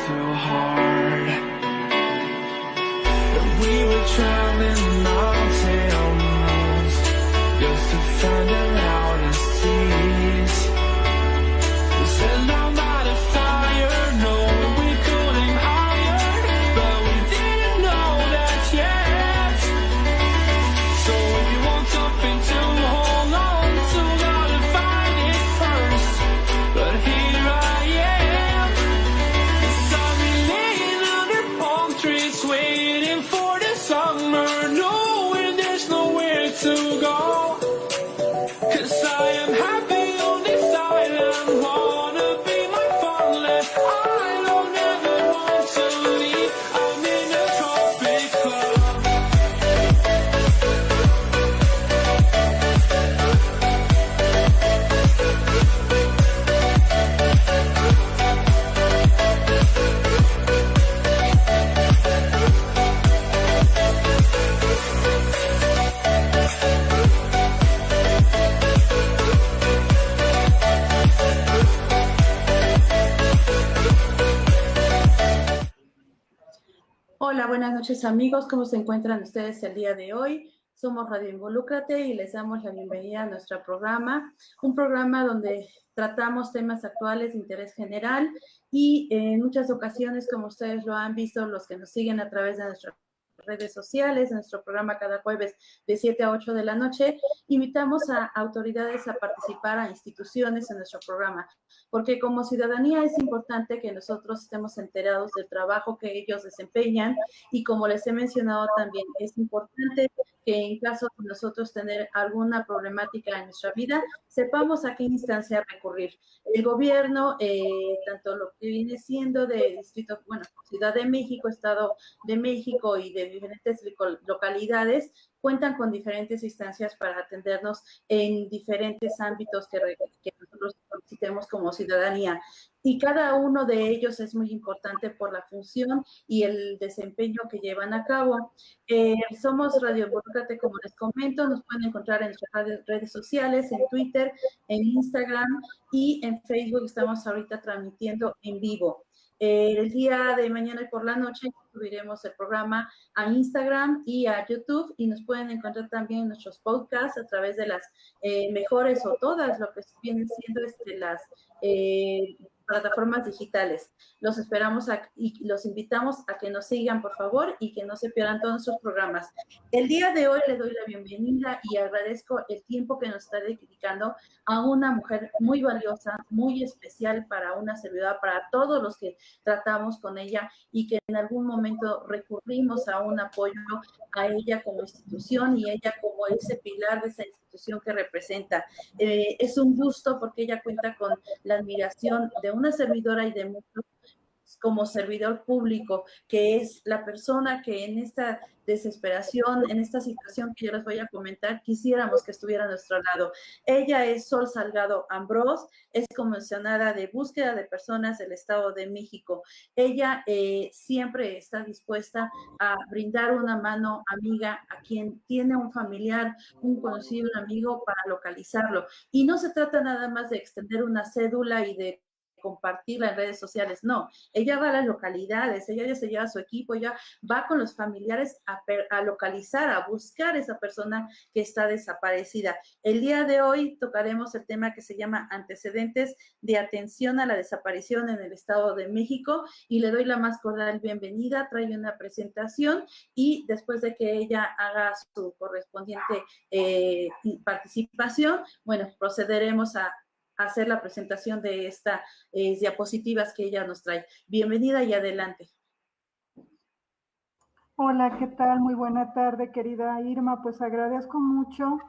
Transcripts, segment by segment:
too hard. And we were traveling mountains just to find our loudest tears. We set our mind on fire, no, we couldn't higher, but we didn't know that yet. So if you want something to hold on to, gotta find it first. But here I am, beside me laying under palm trees, waiting for the summer, knowing there's nowhere to go. 'Cause I am happy on this island, wanna be my farmland. I don't ever want to leave, I'm in a tropic club. Hola, buenas noches amigos, ¿cómo se encuentran ustedes el día de hoy? Somos Radio Involúcrate y les damos la bienvenida a nuestro programa, un programa donde tratamos temas actuales de interés general y en muchas ocasiones, como ustedes lo han visto, los que nos siguen a través de nuestras redes sociales, de nuestro programa cada jueves de 7 a 8 de la noche, invitamos a autoridades a participar, a instituciones en nuestro programa, porque como ciudadanía es importante que nosotros estemos enterados del trabajo que ellos desempeñan y como les he mencionado también, es importante que en caso de nosotros tener alguna problemática en nuestra vida, sepamos a qué instancia recurrir. El gobierno, tanto lo que viene siendo de distrito, bueno, Ciudad de México, Estado de México y de diferentes localidades, cuentan con diferentes instancias para atendernos en diferentes ámbitos que nosotros solicitemos como ciudadanía. Y cada uno de ellos es muy importante por la función y el desempeño que llevan a cabo. Somos Radio Involúcrate, como les comento, nos pueden encontrar en nuestras redes sociales, en Twitter, en Instagram y en Facebook estamos ahorita transmitiendo en vivo. El día de mañana y por la noche subiremos el programa a Instagram y a YouTube y nos pueden encontrar también en nuestros podcasts a través de las mejores o todas lo que vienen siendo las plataformas digitales. Los esperamos y los invitamos a que nos sigan, por favor, y que no se pierdan todos nuestros programas. El día de hoy le doy la bienvenida y agradezco el tiempo que nos está dedicando a una mujer muy valiosa, muy especial para una servidora, para todos los que tratamos con ella y que en algún momento recurrimos a un apoyo a ella como institución y ella como ese pilar de esa institución que representa. Es un gusto porque ella cuenta con la admiración de una servidora y de muchos como servidor público, que es la persona que en esta desesperación, en esta situación que yo les voy a comentar, quisiéramos que estuviera a nuestro lado. Ella es Sol Salgado Ambrós, es comisionada de búsqueda de personas del Estado de México. Ella siempre está dispuesta a brindar una mano amiga a quien tiene un familiar, un conocido, un amigo para localizarlo. Y no se trata nada más de extender una cédula y de compartirla en redes sociales, no, ella va a las localidades, ella ya se lleva a su equipo, ella va con los familiares a localizar, a buscar a esa persona que está desaparecida. El día de hoy tocaremos el tema que se llama antecedentes de atención a la desaparición en el Estado de México y le doy la más cordial bienvenida, trae una presentación y después de que ella haga su correspondiente participación, bueno, procederemos a hacer la presentación de estas diapositivas que ella nos trae. Bienvenida y adelante. Hola, ¿qué tal? Muy buena tarde, querida Irma. Pues agradezco mucho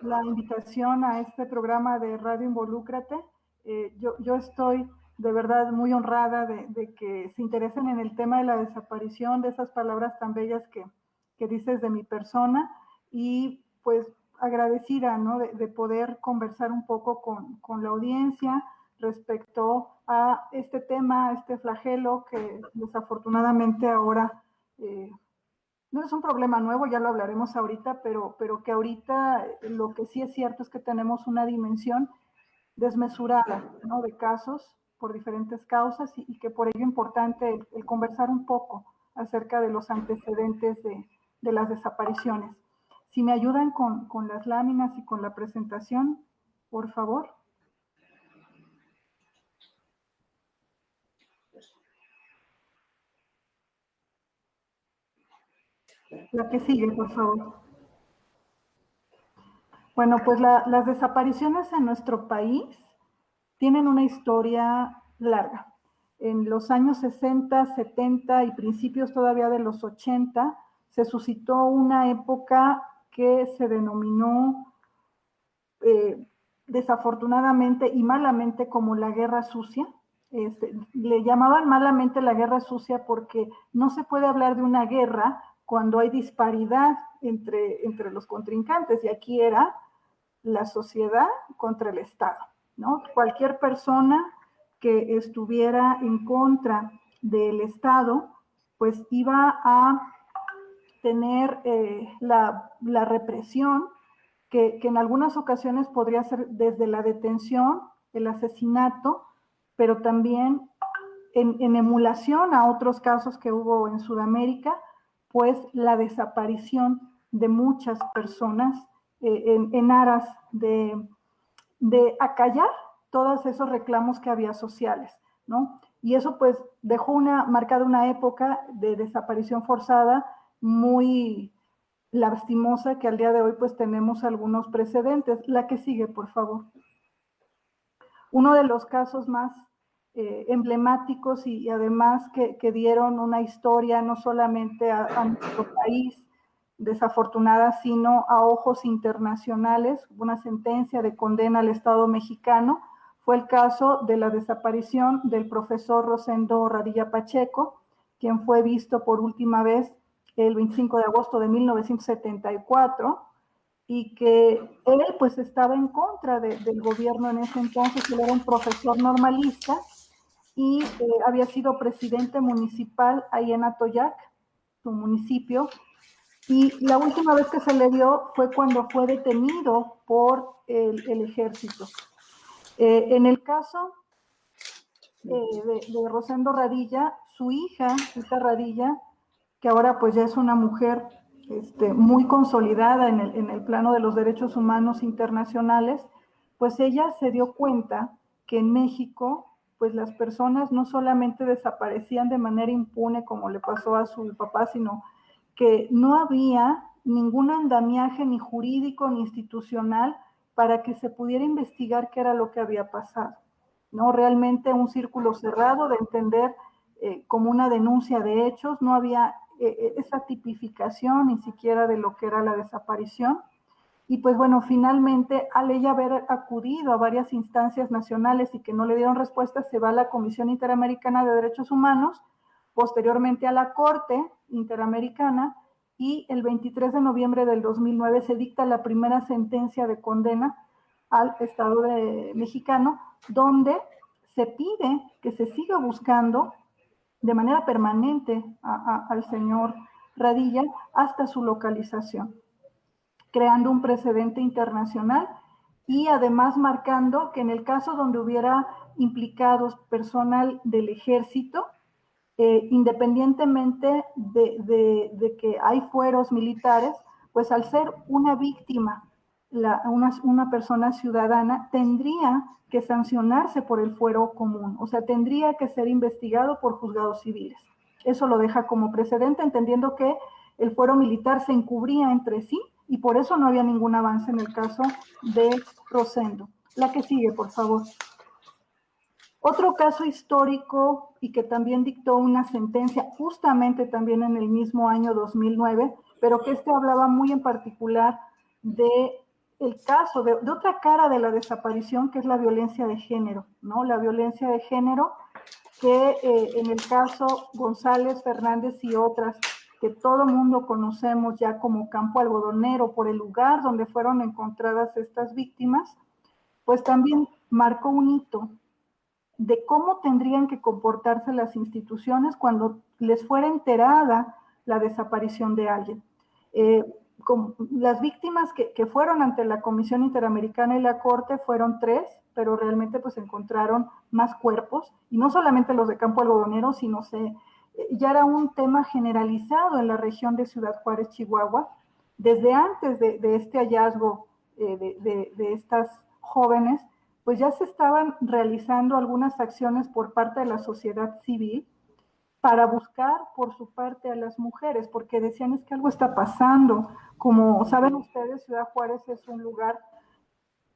la invitación a este programa de Radio Involúcrate. Yo estoy de verdad muy honrada de que se interesen en el tema de la desaparición, de esas palabras tan bellas que dices de mi persona y pues agradecida, ¿no? de poder conversar un poco con la audiencia respecto a este tema, a este flagelo que desafortunadamente ahora no es un problema nuevo, ya lo hablaremos ahorita, pero que ahorita lo que sí es cierto es que tenemos una dimensión desmesurada, ¿no? de casos, por diferentes causas y que por ello es importante el conversar un poco acerca de los antecedentes de las desapariciones. Si me ayudan con las láminas y con la presentación, por favor. La que sigue, por favor. Bueno, pues las desapariciones en nuestro país tienen una historia larga. En los años 60, 70 y principios todavía de los 80, se suscitó una época que se denominó desafortunadamente y malamente como la Guerra Sucia. Le llamaban malamente la Guerra Sucia porque no se puede hablar de una guerra cuando hay disparidad entre los contrincantes, y aquí era la sociedad contra el Estado, ¿no? Cualquier persona que estuviera en contra del Estado, pues iba a tener la represión que en algunas ocasiones podría ser desde la detención, el asesinato, pero también en emulación a otros casos que hubo en Sudamérica, pues la desaparición de muchas personas en aras de acallar todos esos reclamos que había sociales, ¿no? Y eso pues dejó marcada una época de desaparición forzada muy lastimosa, que al día de hoy pues tenemos algunos precedentes. La que sigue, por favor. Uno de los casos más emblemáticos y además que dieron una historia no solamente a nuestro país desafortunada, sino a ojos internacionales, una sentencia de condena al Estado mexicano, fue el caso de la desaparición del profesor Rosendo Radilla Pacheco, quien fue visto por última vez el 25 de agosto de 1974, y que él pues estaba en contra del gobierno en ese entonces. Él era un profesor normalista y había sido presidente municipal ahí en Atoyac, su municipio, y la última vez que se le vio fue cuando fue detenido por el ejército. En el caso de Rosendo Radilla, su hija Radilla, que ahora pues ya es una mujer muy consolidada en el plano de los derechos humanos internacionales, pues ella se dio cuenta que en México pues las personas no solamente desaparecían de manera impune como le pasó a su papá, sino que no había ningún andamiaje ni jurídico ni institucional para que se pudiera investigar qué era lo que había pasado, ¿no? Realmente un círculo cerrado de entender como una denuncia de hechos, no había esa tipificación ni siquiera de lo que era la desaparición. Y pues bueno, finalmente al ella haber acudido a varias instancias nacionales y que no le dieron respuesta, se va a la Comisión Interamericana de Derechos Humanos, posteriormente a la Corte Interamericana, y el 23 de noviembre del 2009 se dicta la primera sentencia de condena al Estado mexicano, donde se pide que se siga buscando de manera permanente al señor Radilla hasta su localización, creando un precedente internacional y además marcando que en el caso donde hubiera implicados personal del ejército, independientemente de que hay fueros militares, pues al ser una víctima, una persona ciudadana, tendría que sancionarse por el fuero común, o sea, tendría que ser investigado por juzgados civiles. Eso lo deja como precedente, entendiendo que el fuero militar se encubría entre sí y por eso no había ningún avance en el caso de Rosendo. La que sigue, por favor. Otro caso histórico y que también dictó una sentencia justamente también en el mismo año 2009, pero que hablaba muy en particular de el caso de otra cara de la desaparición, que es la violencia de género, ¿no? La violencia de género que en el caso González, Fernández y otras, que todo mundo conocemos ya como Campo Algodonero por el lugar donde fueron encontradas estas víctimas, pues también marcó un hito de cómo tendrían que comportarse las instituciones cuando les fuera enterada la desaparición de alguien. Las víctimas que fueron ante la Comisión Interamericana y la Corte fueron 3, pero realmente pues encontraron más cuerpos, y no solamente los de Campo Algodonero, sino ya era un tema generalizado en la región de Ciudad Juárez, Chihuahua, desde antes de este hallazgo de estas jóvenes, pues ya se estaban realizando algunas acciones por parte de la sociedad civil para buscar por su parte a las mujeres, porque decían es que algo está pasando. Como saben ustedes, Ciudad Juárez es un lugar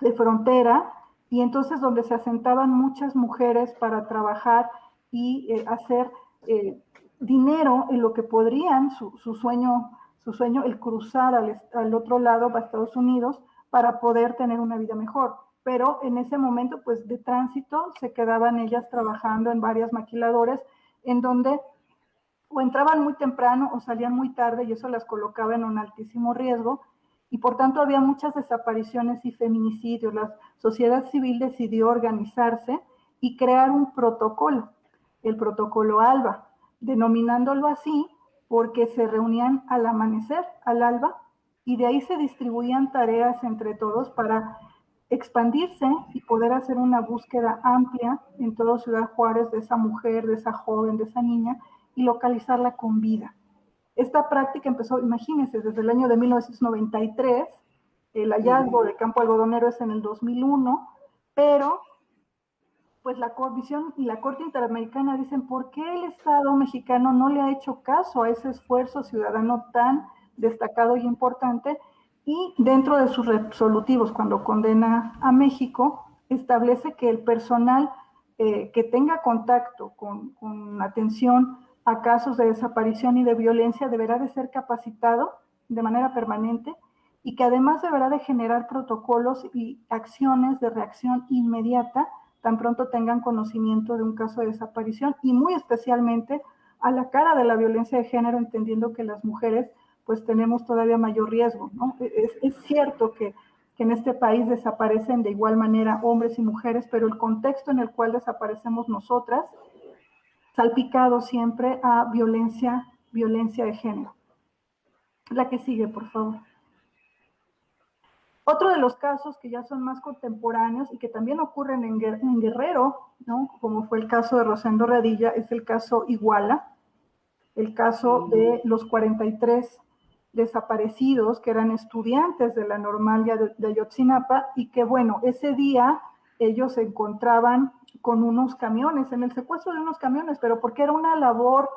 de frontera, y entonces donde se asentaban muchas mujeres para trabajar y hacer dinero en lo que podrían, su sueño, el cruzar al otro lado, a Estados Unidos, para poder tener una vida mejor. Pero en ese momento, pues de tránsito, se quedaban ellas trabajando en varias maquiladoras, en donde o entraban muy temprano o salían muy tarde, y eso las colocaba en un altísimo riesgo, y por tanto había muchas desapariciones y feminicidios. La sociedad civil decidió organizarse y crear un protocolo, el protocolo ALBA, denominándolo así porque se reunían al amanecer, al alba, y de ahí se distribuían tareas entre todos para expandirse y poder hacer una búsqueda amplia en toda Ciudad Juárez de esa mujer, de esa joven, de esa niña, y localizarla con vida. Esta práctica empezó, imagínense, desde el año de 1993, el hallazgo de Campo Algodonero es en el 2001, pero pues la Comisión y la Corte Interamericana dicen, ¿por qué el Estado mexicano no le ha hecho caso a ese esfuerzo ciudadano tan destacado y importante? Y dentro de sus resolutivos, cuando condena a México, establece que el personal que tenga contacto con atención a casos de desaparición y de violencia deberá de ser capacitado de manera permanente, y que además deberá de generar protocolos y acciones de reacción inmediata tan pronto tengan conocimiento de un caso de desaparición, y muy especialmente a la cara de la violencia de género, entendiendo que las mujeres pues tenemos todavía mayor riesgo, ¿no? Es cierto que en este país desaparecen de igual manera hombres y mujeres, pero el contexto en el cual desaparecemos nosotras, salpicado siempre a violencia de género. La que sigue, por favor. Otro de los casos que ya son más contemporáneos y que también ocurren en Guerrero, ¿no? Como fue el caso de Rosendo Radilla, es el caso Iguala, el caso de los 43 desaparecidos que eran estudiantes de la Normal de Ayotzinapa, y que bueno, ese día ellos se encontraban con unos camiones, en el secuestro de unos camiones, pero porque era una labor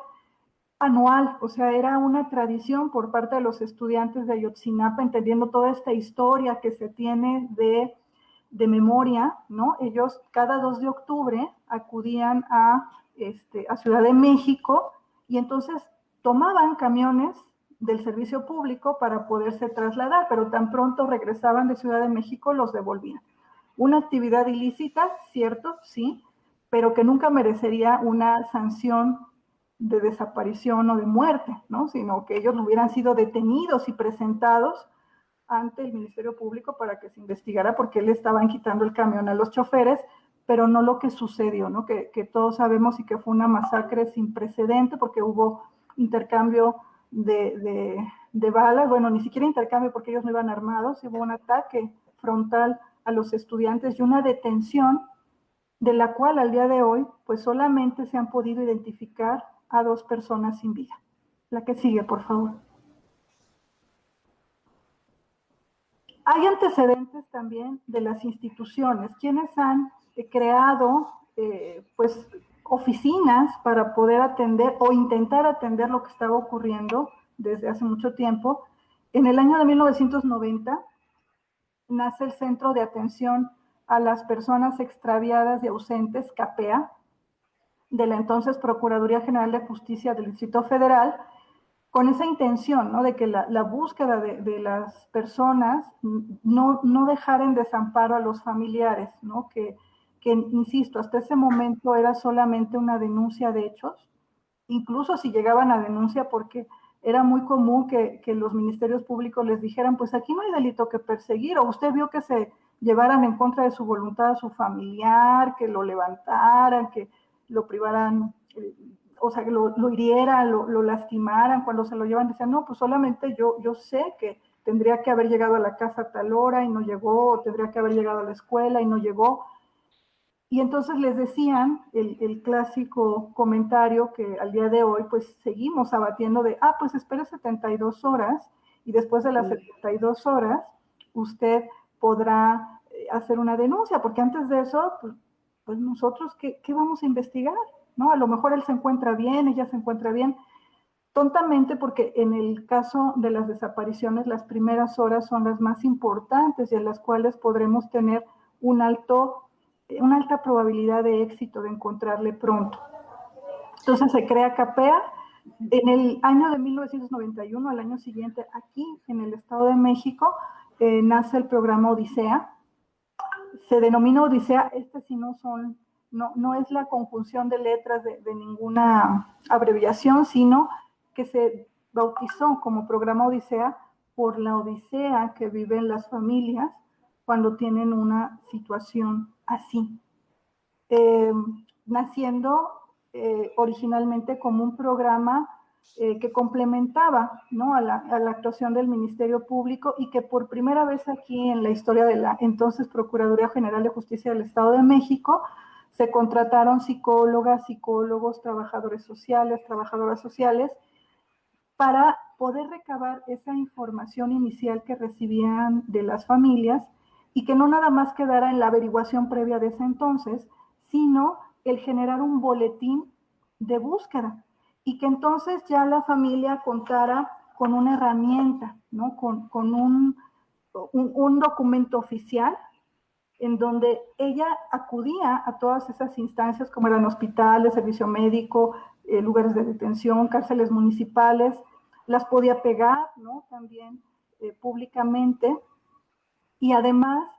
anual, o sea, era una tradición por parte de los estudiantes de Ayotzinapa, entendiendo toda esta historia que se tiene de memoria, ¿no? Ellos cada 2 de octubre acudían a Ciudad de México, y entonces tomaban camiones del servicio público para poderse trasladar, pero tan pronto regresaban de Ciudad de México los devolvían. Una actividad ilícita, cierto, sí, pero que nunca merecería una sanción de desaparición o de muerte, ¿no? Sino que ellos hubieran sido detenidos y presentados ante el Ministerio Público para que se investigara por qué le estaban quitando el camión a los choferes, pero no lo que sucedió, ¿no? Que todos sabemos, y que fue una masacre sin precedente, porque hubo intercambio de balas, bueno, ni siquiera intercambio porque ellos no iban armados, hubo un ataque frontal a los estudiantes y una detención de la cual al día de hoy pues solamente se han podido identificar a 2 personas sin vida. La que sigue, por favor. Hay antecedentes también de las instituciones, quienes han creado pues oficinas para poder atender o intentar atender lo que estaba ocurriendo desde hace mucho tiempo. En el año de 1990 nace el Centro de Atención a las Personas Extraviadas y Ausentes, CAPEA, de la entonces Procuraduría General de Justicia del Distrito Federal, con esa intención, ¿no? De que la búsqueda de las personas no dejara en desamparo a los familiares, ¿no? Que, insisto, hasta ese momento era solamente una denuncia de hechos, incluso si llegaban a denuncia, porque era muy común que los ministerios públicos les dijeran, pues aquí no hay delito que perseguir, o usted vio que se llevaran en contra de su voluntad a su familiar, que lo levantaran, que lo privaran, o sea, que lo hirieran, lo lastimaran. Cuando se lo llevan, decían, no, pues solamente yo sé que tendría que haber llegado a la casa a tal hora y no llegó, o tendría que haber llegado a la escuela y no llegó. Y entonces les decían el clásico comentario que al día de hoy pues seguimos abatiendo de, pues espere 72 horas y después de las 72 horas usted podrá hacer una denuncia, porque antes de eso, pues nosotros, ¿qué vamos a investigar? ¿No? A lo mejor él se encuentra bien, ella se encuentra bien, tontamente, porque en el caso de las desapariciones, las primeras horas son las más importantes y en las cuales podremos tener una alta probabilidad de éxito de encontrarle pronto. Entonces se crea CAPEA. En el año de 1991, al año siguiente, aquí en el Estado de México, nace el programa Odisea. Se denomina Odisea, sí no es la conjunción de letras de ninguna abreviación, sino que se bautizó como programa Odisea por la odisea que viven las familias cuando tienen una situación así. Naciendo originalmente como un programa que complementaba, ¿no?, a la actuación del Ministerio Público, y que por primera vez aquí en la historia de la entonces Procuraduría General de Justicia del Estado de México se contrataron psicólogas, psicólogos, trabajadores sociales, trabajadoras sociales, para poder recabar esa información inicial que recibían de las familias y que no nada más quedara en la averiguación previa de ese entonces, sino el generar un boletín de búsqueda y que entonces ya la familia contara con una herramienta, ¿no?, con un documento oficial en donde ella acudía a todas esas instancias como eran hospitales, servicio médico, lugares de detención, cárceles municipales, las podía pegar, ¿no?, también públicamente, y además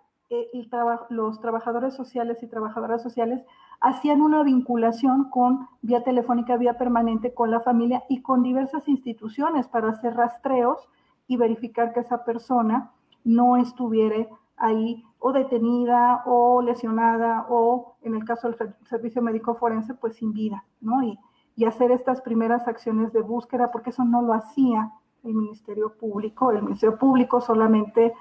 los trabajadores sociales y trabajadoras sociales hacían una vinculación con vía telefónica, vía permanente con la familia y con diversas instituciones para hacer rastreos y verificar que esa persona no estuviera ahí o detenida o lesionada o, en el caso del servicio médico forense, pues sin vida, ¿no? Y hacer estas primeras acciones de búsqueda, porque eso no lo hacía el Ministerio Público. El Ministerio Público solamente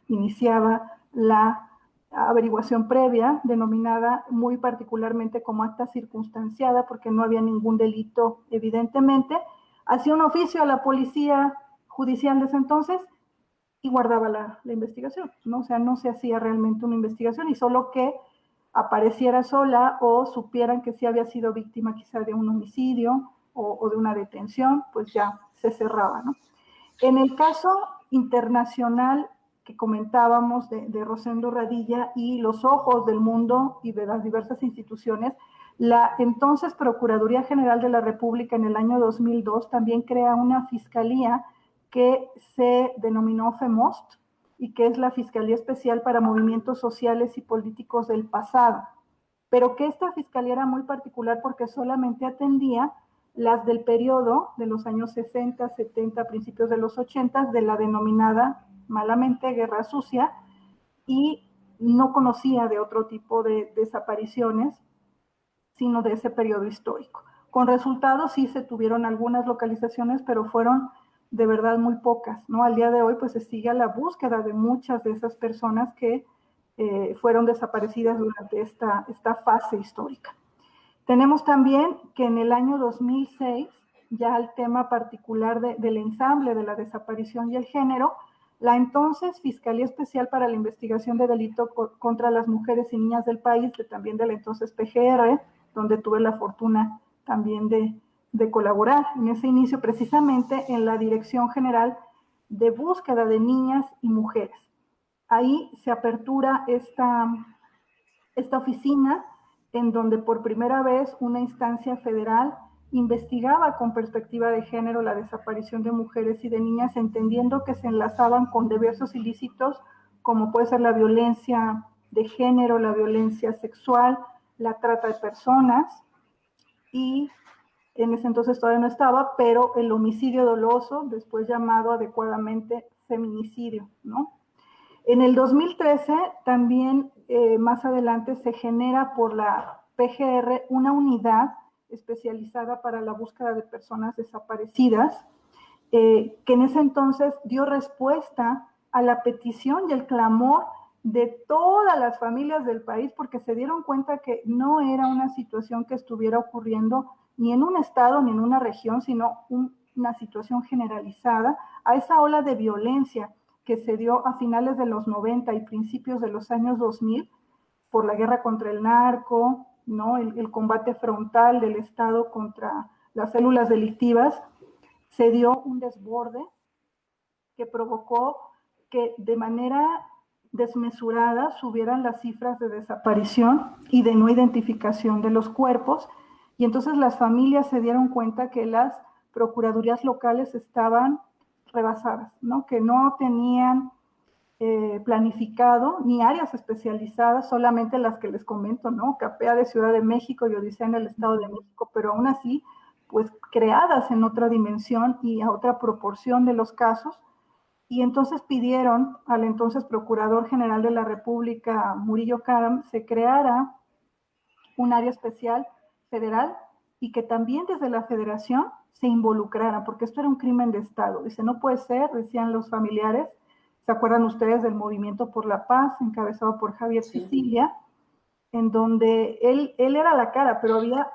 iniciaba la averiguación previa, denominada muy particularmente como acta circunstanciada, porque no había ningún delito, evidentemente. Hacía un oficio a la policía judicial de ese entonces y guardaba la investigación, ¿no? O sea, no se hacía realmente una investigación, y solo que apareciera sola o supieran que sí había sido víctima quizá de un homicidio o de una detención, pues ya se cerraba, ¿no? En el caso internacional que comentábamos de Rosendo Radilla y los ojos del mundo y de las diversas instituciones, la entonces Procuraduría General de la República en el año 2002 también crea una fiscalía que se denominó FEMOST y que es la Fiscalía Especial para Movimientos Sociales y Políticos del Pasado, pero que esta fiscalía era muy particular porque solamente atendía las del periodo de los años 60, 70, principios de los 80, de la denominada malamente Guerra Sucia, y no conocía de otro tipo de desapariciones, sino de ese periodo histórico. Con resultados sí se tuvieron algunas localizaciones, pero fueron de verdad muy pocas, ¿no? Al día de hoy pues se sigue a la búsqueda de muchas de esas personas que fueron desaparecidas durante esta fase histórica. Tenemos también que en el año 2006, ya el tema particular del ensamble de la desaparición y el género, la entonces Fiscalía Especial para la Investigación de Delito contra las Mujeres y Niñas del país, también de la entonces PGR, donde tuve la fortuna también de colaborar en ese inicio, precisamente en la Dirección General de Búsqueda de Niñas y Mujeres. Ahí se apertura esta oficina en donde por primera vez una instancia federal investigaba con perspectiva de género la desaparición de mujeres y de niñas, entendiendo que se enlazaban con diversos ilícitos, como puede ser la violencia de género, la violencia sexual, la trata de personas, y en ese entonces todavía no estaba, pero el homicidio doloso, después llamado adecuadamente feminicidio, ¿no? En el 2013 también, más adelante, se genera por la PGR una unidad especializada para la búsqueda de personas desaparecidas, que en ese entonces dio respuesta a la petición y el clamor de todas las familias del país, porque se dieron cuenta que no era una situación que estuviera ocurriendo ni en un estado ni en una región, sino una situación generalizada a esa ola de violencia que se dio a finales de los 90 y principios de los años 2000 por la guerra contra el narco, ¿no? El combate frontal del Estado contra las células delictivas. Se dio un desborde que provocó que de manera desmesurada subieran las cifras de desaparición y de no identificación de los cuerpos, y entonces las familias se dieron cuenta que las procuradurías locales estaban rebasadas, ¿no? Que no tenían planificado ni áreas especializadas, solamente las que les comento, ¿no? CAPEA de Ciudad de México y Odisea en el Estado de México, pero aún así, pues creadas en otra dimensión y a otra proporción de los casos. Y entonces pidieron al entonces Procurador General de la República, Murillo Karam, se creara un área especial federal y que también desde la federación se involucrara, porque esto era un crimen de Estado. Dice, no puede ser, decían los familiares. ¿Se acuerdan ustedes del Movimiento por la Paz, encabezado por Javier Sicilia, en donde él era la cara, pero había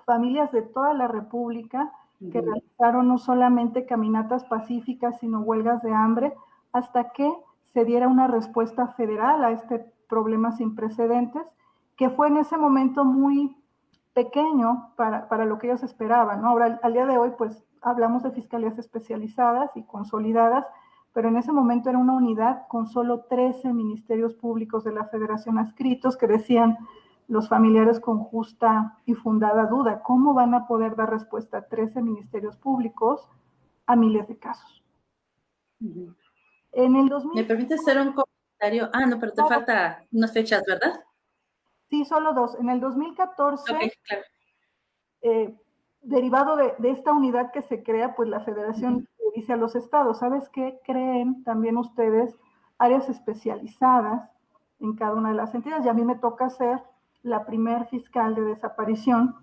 familias de toda la República que realizaron no solamente caminatas pacíficas, sino huelgas de hambre, hasta que se diera una respuesta federal a este problema sin precedentes, que fue en ese momento muy pequeño para lo que ellos esperaban, ¿no? Ahora, al día de hoy, pues, hablamos de fiscalías especializadas y consolidadas, pero en ese momento era una unidad con solo 13 ministerios públicos de la Federación adscritos, que decían los familiares con justa y fundada duda, ¿cómo van a poder dar respuesta a 13 ministerios públicos a miles de casos? En el 2000... ¿Me permite hacer un comentario? Ah, no, pero te falta unas fechas, ¿verdad? Sí, solo dos. En el 2014, okay, claro. Derivado de esta unidad que se crea, pues la Federación le dice a los estados, ¿sabes qué? Creen también ustedes áreas especializadas en cada una de las entidades. Y a mí me toca ser la primer fiscal de desaparición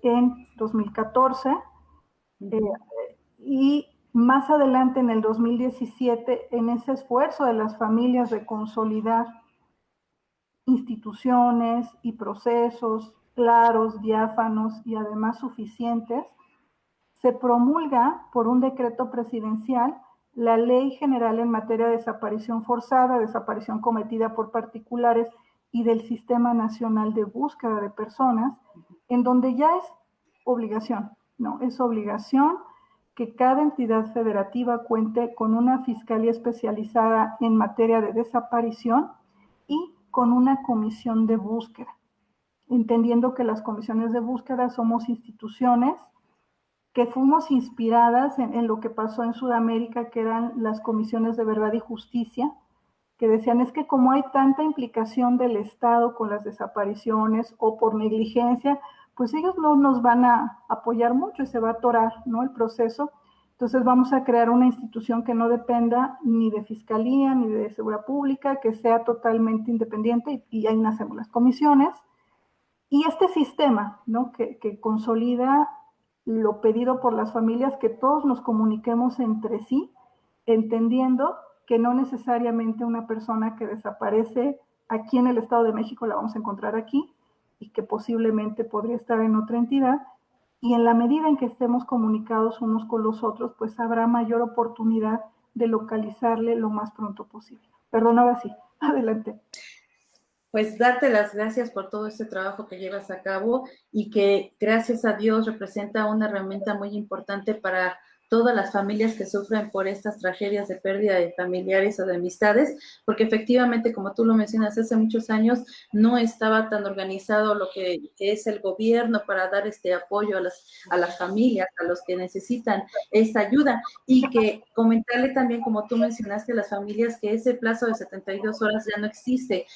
en 2014. Y más adelante, en el 2017, en ese esfuerzo de las familias de consolidar instituciones y procesos claros, diáfanos y además suficientes, se promulga por un decreto presidencial la Ley General en materia de desaparición forzada, desaparición cometida por particulares y del Sistema Nacional de Búsqueda de Personas, en donde ya es obligación, ¿no? Es obligación que cada entidad federativa cuente con una fiscalía especializada en materia de desaparición y con una comisión de búsqueda, entendiendo que las comisiones de búsqueda somos instituciones que fuimos inspiradas en lo que pasó en Sudamérica, que eran las comisiones de verdad y justicia, que decían, es que como hay tanta implicación del Estado con las desapariciones o por negligencia, pues ellos no nos van a apoyar mucho y se va a atorar, ¿no?, el proceso. Entonces vamos a crear una institución que no dependa ni de Fiscalía ni de Seguridad Pública, que sea totalmente independiente, y ahí nacemos las comisiones. Y este sistema, ¿no?, que consolida lo pedido por las familias, que todos nos comuniquemos entre sí, entendiendo que no necesariamente una persona que desaparece aquí en el Estado de México la vamos a encontrar aquí, y que posiblemente podría estar en otra entidad, y en la medida en que estemos comunicados unos con los otros, pues habrá mayor oportunidad de localizarle lo más pronto posible. Perdón, ahora sí, adelante. Pues darte las gracias por todo este trabajo que llevas a cabo y que, gracias a Dios, representa una herramienta muy importante para todas las familias que sufren por estas tragedias de pérdida de familiares o de amistades, porque efectivamente, como tú lo mencionas, hace muchos años no estaba tan organizado lo que es el gobierno para dar este apoyo a las familias, a los que necesitan esta ayuda, y que comentarle también, como tú mencionaste, a las familias que ese plazo de 72 horas ya no existe.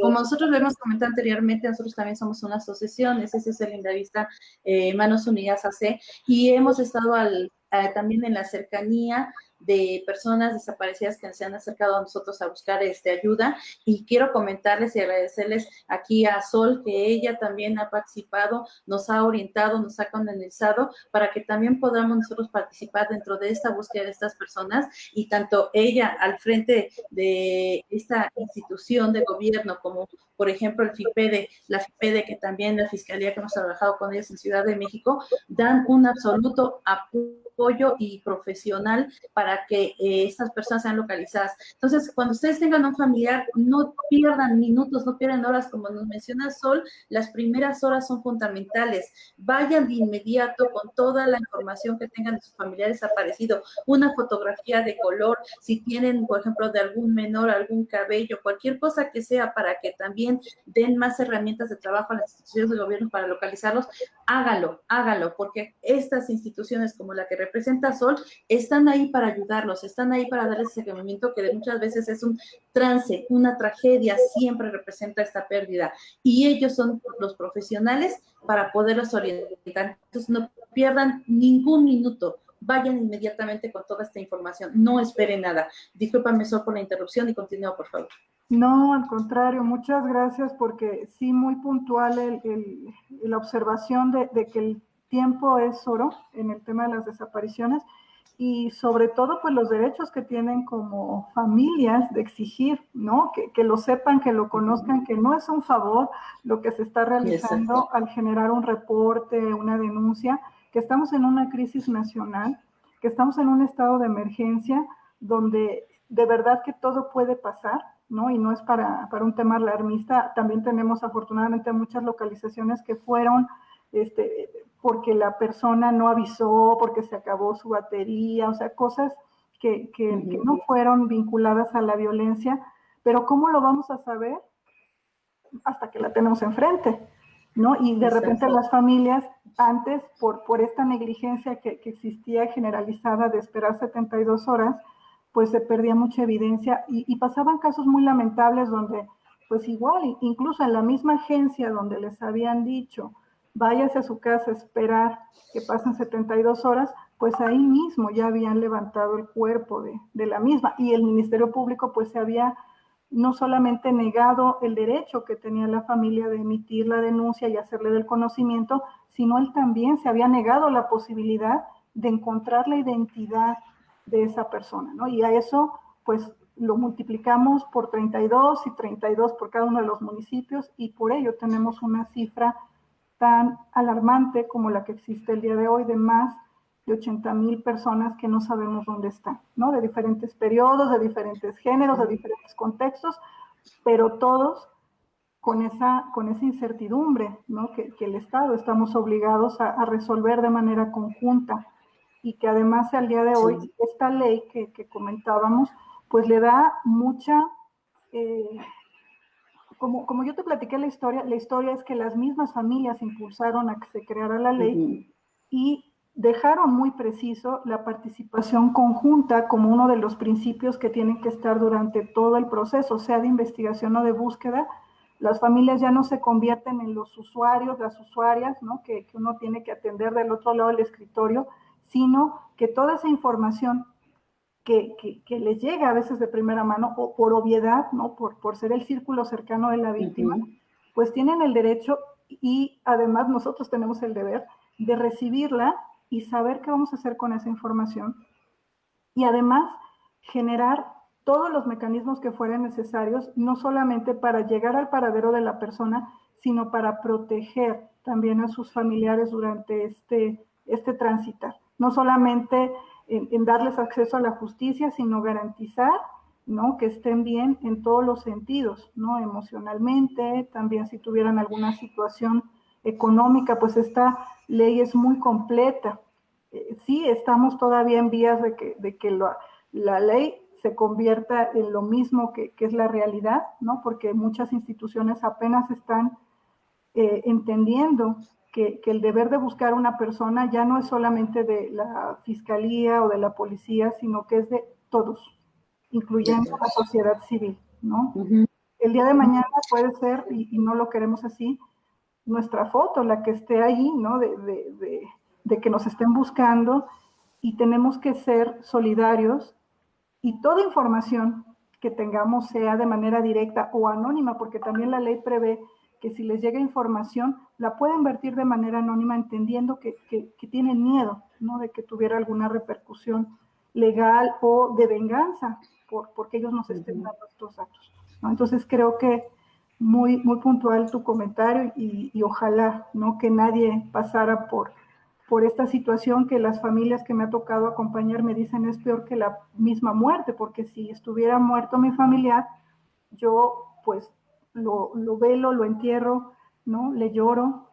Como nosotros lo hemos comentado anteriormente, nosotros también somos una asociación, ese es el Lindavista Manos Unidas AC, y hemos estado también en la cercanía de personas desaparecidas que se han acercado a nosotros a buscar ayuda, y quiero comentarles y agradecerles aquí a Sol, que ella también ha participado, nos ha orientado, nos ha canalizado para que también podamos nosotros participar dentro de esta búsqueda de estas personas, y tanto ella al frente de esta institución de gobierno como por ejemplo el FIPEDE, la FIPEDE, que también la Fiscalía que hemos trabajado con ellos en Ciudad de México, dan un absoluto apoyo y profesional para que estas personas sean localizadas. Entonces, cuando ustedes tengan un familiar, no pierdan minutos, no pierdan horas, como nos menciona Sol, las primeras horas son fundamentales. Vayan de inmediato con toda la información que tengan de sus familiares desaparecidos, una fotografía de color, si tienen, por ejemplo, de algún menor, algún cabello, cualquier cosa que sea, para que también den más herramientas de trabajo a las instituciones de gobierno para localizarlos. Hágalo, porque estas instituciones como la que representa Sol están ahí para ayudarlos, están ahí para darles ese seguimiento, que muchas veces es un trance, una tragedia, siempre representa esta pérdida, y ellos son los profesionales para poderlos orientar. Entonces no pierdan ningún minuto, vayan inmediatamente con toda esta información, no esperen nada. Discúlpame, Sol, por la interrupción, y continúa, por favor. No, al contrario, muchas gracias, porque sí, muy puntual la observación de que el tiempo es oro en el tema de las desapariciones, y sobre todo pues los derechos que tienen como familias de exigir, ¿no? Que lo sepan, que lo conozcan, que no es un favor lo que se está realizando al generar un reporte, una denuncia, que estamos en una crisis nacional, que estamos en un estado de emergencia donde de verdad que todo puede pasar, ¿no? Y no es para un tema alarmista. También tenemos afortunadamente muchas localizaciones que fueron porque la persona no avisó, porque se acabó su batería, o sea, cosas que no fueron vinculadas a la violencia. Pero ¿cómo lo vamos a saber? Hasta que la tenemos enfrente, ¿no? Y de repente las familias, antes, por esta negligencia que existía generalizada de esperar 72 horas, pues se perdía mucha evidencia, y pasaban casos muy lamentables donde, pues igual, incluso en la misma agencia donde les habían dicho, váyase a su casa a esperar que pasen 72 horas, pues ahí mismo ya habían levantado el cuerpo de la misma, y el Ministerio Público pues se había no solamente negado el derecho que tenía la familia de emitir la denuncia y hacerle del conocimiento, sino él también se había negado la posibilidad de encontrar la identidad de esa persona, ¿no? Y a eso, pues, lo multiplicamos por 32 y 32 por cada uno de los municipios, y por ello tenemos una cifra tan alarmante como la que existe el día de hoy, de más de 80,000 personas que no sabemos dónde están, ¿no? De diferentes periodos, de diferentes géneros, de diferentes contextos, pero todos con esa incertidumbre, ¿no? Que el Estado estamos obligados a resolver de manera conjunta, y que además al día de hoy esta ley que comentábamos, pues le da mucha, como yo te platiqué la historia es que las mismas familias impulsaron a que se creara la ley, y dejaron muy preciso la participación conjunta como uno de los principios que tienen que estar durante todo el proceso, sea de investigación o de búsqueda. Las familias ya no se convierten en los usuarios, las usuarias, ¿no? que uno tiene que atender del otro lado del escritorio, sino que toda esa información que les llega a veces de primera mano, o por obviedad, ¿no? por ser el círculo cercano de la víctima, pues tienen el derecho, y además nosotros tenemos el deber de recibirla y saber qué vamos a hacer con esa información, y además generar todos los mecanismos que fueran necesarios, no solamente para llegar al paradero de la persona, sino para proteger también a sus familiares durante este transitar. No solamente en darles acceso a la justicia, sino garantizar, ¿no? Que estén bien en todos los sentidos, ¿no? Emocionalmente, también si tuvieran alguna situación económica, pues esta ley es muy completa. Sí, estamos todavía en vías de que la ley se convierta en lo mismo que es la realidad, ¿no? Porque muchas instituciones apenas están entendiendo que el deber de buscar a una persona ya no es solamente de la fiscalía o de la policía, sino que es de todos, incluyendo la sociedad civil, ¿no? El día de mañana puede ser, y no lo queremos así, nuestra foto la que esté ahí, ¿no? De que nos estén buscando, y tenemos que ser solidarios, y toda información que tengamos, sea de manera directa o anónima, porque también la ley prevé que si les llega información, la pueden vertir de manera anónima, entendiendo que tienen miedo, ¿no?, de que tuviera alguna repercusión legal o de venganza porque ellos nos estén dando estos datos, ¿no? Entonces creo que muy, muy puntual tu comentario, y ojalá, ¿no?, que nadie pasara por esta situación que las familias que me ha tocado acompañar me dicen es peor que la misma muerte, porque si estuviera muerto mi familiar, yo pues lo velo, lo entierro, ¿no?, le lloro,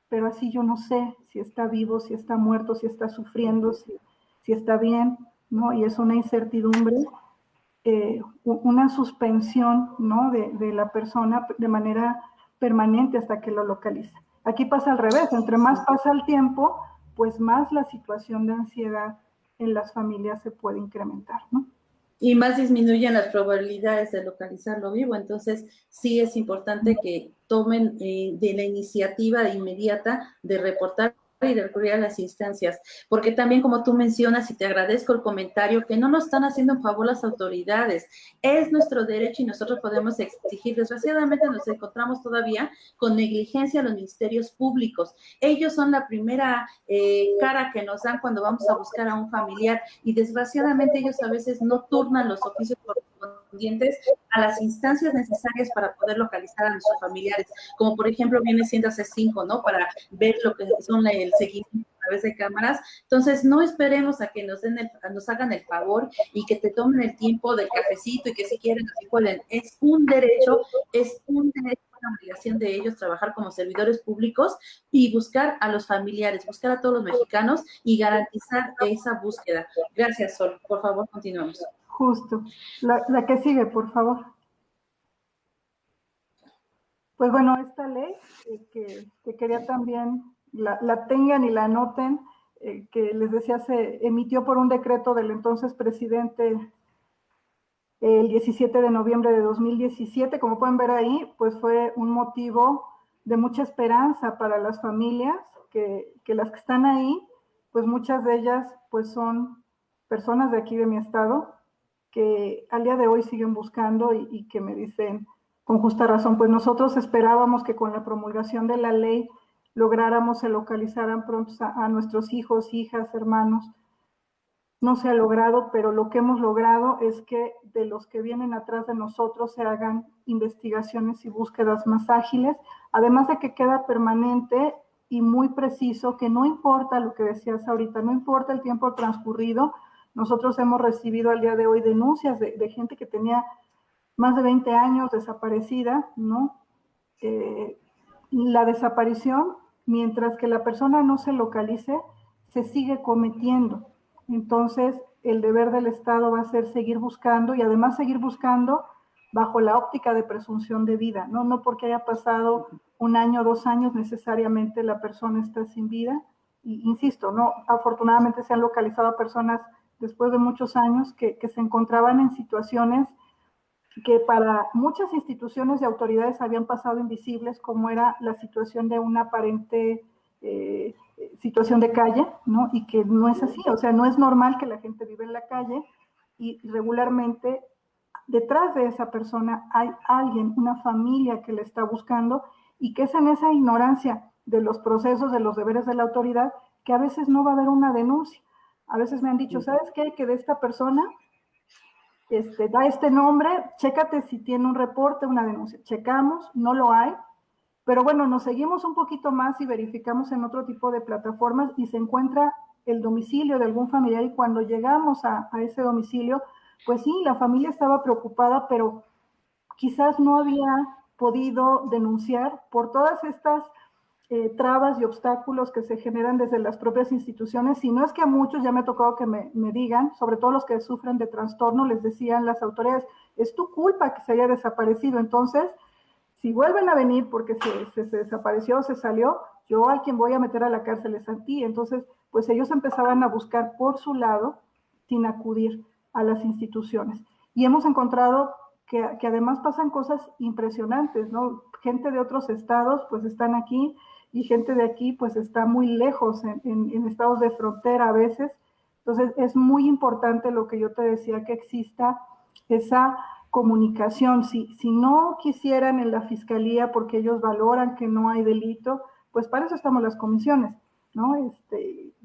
pero así yo no sé si está vivo, si está muerto, si está sufriendo, si está bien, ¿no? Y es una incertidumbre, una suspensión, ¿no?, de la persona de manera permanente hasta que lo localiza. Aquí pasa al revés, entre más pasa el tiempo, pues más la situación de ansiedad en las familias se puede incrementar, ¿no? Y más disminuyen las probabilidades de localizarlo vivo. Entonces, sí es importante que tomen de la iniciativa inmediata de reportar y de recurrir a las instancias, porque también, como tú mencionas, y te agradezco el comentario, que no nos están haciendo un favor las autoridades, es nuestro derecho y nosotros podemos exigir. Desgraciadamente nos encontramos todavía con negligencia a los ministerios públicos. Ellos son la primera cara que nos dan cuando vamos a buscar a un familiar, y desgraciadamente ellos a veces no turnan los oficios correspondientes a las instancias necesarias para poder localizar a nuestros familiares, como por ejemplo viene siendo C5, ¿no?, para ver lo que son el seguimiento a través de cámaras. Entonces, no esperemos a que nos hagan el favor y que te tomen el tiempo del cafecito, y que si quieren, así pueden. Es un derecho, una obligación de ellos trabajar como servidores públicos y buscar a los familiares, buscar a todos los mexicanos y garantizar esa búsqueda. Gracias, Sol. Por favor, continuamos. Justo. La que sigue, por favor. Pues bueno, esta ley que quería también la tengan y la anoten, que les decía se emitió por un decreto del entonces presidente el 17 de noviembre de 2017. Como pueden ver ahí, pues fue un motivo de mucha esperanza para las familias, que las que están ahí, pues muchas de ellas pues son personas de aquí de mi estado, que al día de hoy siguen buscando y que me dicen con justa razón, pues nosotros esperábamos que con la promulgación de la ley lográramos se localizaran pronto a nuestros hijos, hijas, hermanos. No se ha logrado, pero lo que hemos logrado es que de los que vienen atrás de nosotros se hagan investigaciones y búsquedas más ágiles, además de que queda permanente y muy preciso que no importa lo que decías ahorita, no importa el tiempo transcurrido. Nosotros hemos recibido al día de hoy denuncias de gente que tenía más de 20 años desaparecida, ¿no? La desaparición, mientras que la persona no se localice, se sigue cometiendo. Entonces, el deber del Estado va a ser seguir buscando, y además seguir buscando bajo la óptica de presunción de vida, ¿no? No porque haya pasado 1 año, 2 años, necesariamente la persona está sin vida. Y insisto, ¿no? Afortunadamente se han localizado a personas después de muchos años que se encontraban en situaciones que para muchas instituciones y autoridades habían pasado invisibles, como era la situación de una aparente situación de calle, ¿no? Y que no es así, o sea, no es normal que la gente viva en la calle, y regularmente detrás de esa persona hay alguien, una familia que le está buscando, y que es en esa ignorancia de los procesos, de los deberes de la autoridad, que a veces no va a haber una denuncia. A veces me han dicho, ¿sabes qué? Que de esta persona da este nombre, chécate si tiene un reporte, una denuncia. Checamos, no lo hay, pero bueno, nos seguimos un poquito más y verificamos en otro tipo de plataformas y se encuentra el domicilio de algún familiar, y cuando llegamos a ese domicilio, pues sí, la familia estaba preocupada, pero quizás no había podido denunciar por todas estas trabas y obstáculos que se generan desde las propias instituciones. Si no es que a muchos ya me ha tocado que me digan, sobre todo los que sufren de trastorno, les decían las autoridades, es tu culpa que se haya desaparecido. Entonces, si vuelven a venir porque se desapareció, se salió, yo a quien voy a meter a la cárcel es a ti. Entonces, pues ellos empezaban a buscar por su lado sin acudir a las instituciones. Y hemos encontrado que además pasan cosas impresionantes, ¿no? Gente de otros estados pues están aquí, y gente de aquí pues está muy lejos en estados de frontera a veces, Entonces, es muy importante lo que yo te decía, que exista esa comunicación. Si no quisieran en la fiscalía porque ellos valoran que no hay delito, pues para eso estamos las comisiones, ¿no?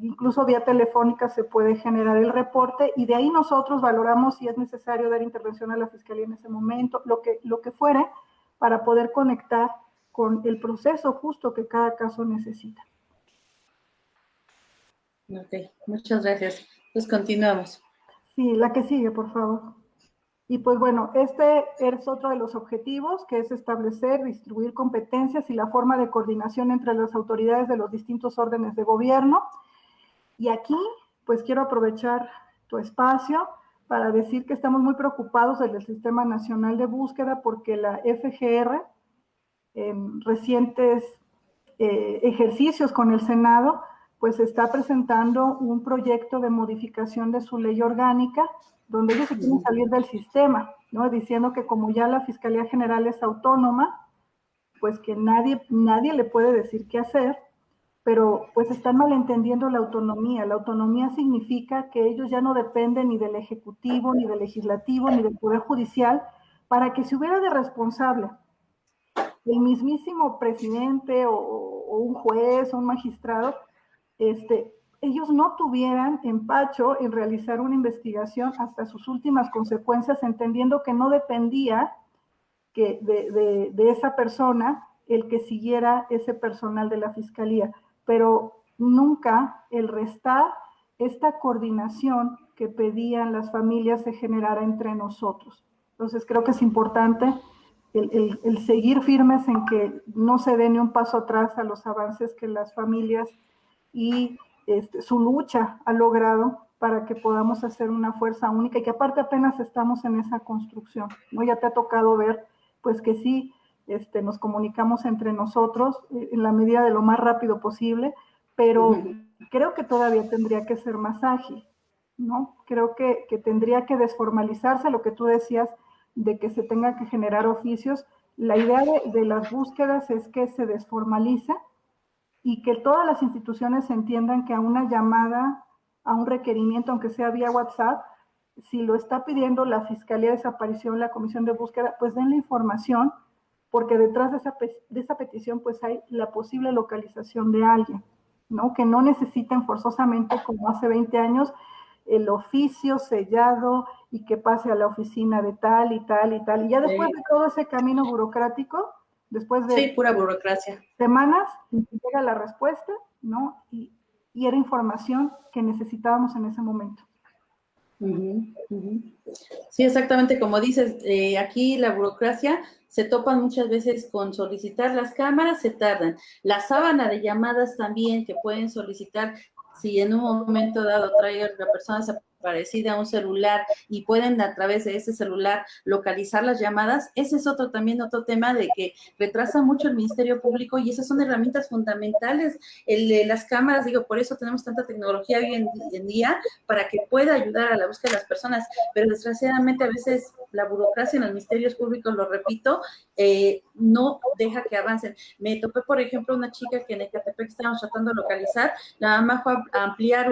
Incluso vía telefónica se puede generar el reporte y de ahí nosotros valoramos si es necesario dar intervención a la fiscalía en ese momento, lo que fuere, para poder conectar con el proceso justo que cada caso necesita. Ok, muchas gracias. Pues continuamos. Sí, la que sigue, por favor. Y pues bueno, este es otro de los objetivos, que es establecer, distribuir competencias y la forma de coordinación entre las autoridades de los distintos órdenes de gobierno. Y aquí, pues quiero aprovechar tu espacio para decir que estamos muy preocupados desde el Sistema Nacional de Búsqueda porque la FGR, en recientes ejercicios con el Senado, pues está presentando un proyecto de modificación de su ley orgánica, donde ellos se quieren salir del sistema, ¿no? Diciendo que como ya la Fiscalía General es autónoma, pues que nadie le puede decir qué hacer, pero pues están malentendiendo la autonomía. La autonomía significa que ellos ya no dependen ni del Ejecutivo, ni del Legislativo, ni del Poder Judicial, para que si hubiera de responsable el mismísimo presidente o un juez o un magistrado, ellos no tuvieran empacho en realizar una investigación hasta sus últimas consecuencias, entendiendo que no dependía de esa persona el que siguiera ese personal de la fiscalía, pero nunca el restar esta coordinación que pedían las familias se generara entre nosotros. Entonces creo que es importante el seguir firmes en que no se dé ni un paso atrás a los avances que las familias y su lucha ha logrado para que podamos hacer una fuerza única y que aparte apenas estamos en esa construcción, ¿no? Ya te ha tocado ver, pues que sí, nos comunicamos entre nosotros en la medida de lo más rápido posible, pero creo que todavía tendría que ser más ágil, ¿no? Creo que tendría que desformalizarse lo que tú decías de que se tenga que generar oficios. La idea de las búsquedas es que se desformalice y que todas las instituciones entiendan que a una llamada, a un requerimiento, aunque sea vía WhatsApp, si lo está pidiendo la Fiscalía de Desaparición, la Comisión de Búsqueda, pues den la información, porque detrás de esa petición pues hay la posible localización de alguien, ¿no? Que no necesiten forzosamente, como hace 20 años, el oficio sellado y que pase a la oficina de tal y tal y tal. Y ya después de todo ese camino burocrático, después de pura burocracia. Semanas, llega la respuesta, ¿no? Y era información que necesitábamos en ese momento. Sí, exactamente como dices, aquí la burocracia se topan muchas veces con solicitar las cámaras, se tardan. La sábana de llamadas también que pueden solicitar, si en un momento dado trae la persona desaparecida un celular y pueden a través de ese celular localizar las llamadas, ese es también otro tema de que retrasa mucho el Ministerio Público y esas son herramientas fundamentales, el de las cámaras, digo, por eso tenemos tanta tecnología hoy en día, para que pueda ayudar a la búsqueda de las personas, pero desgraciadamente a veces la burocracia en los ministerios públicos, lo repito, no deja que avancen. Me topé, por ejemplo, una chica que en Ecatepec estábamos tratando de localizar, la mamá fue a ampliar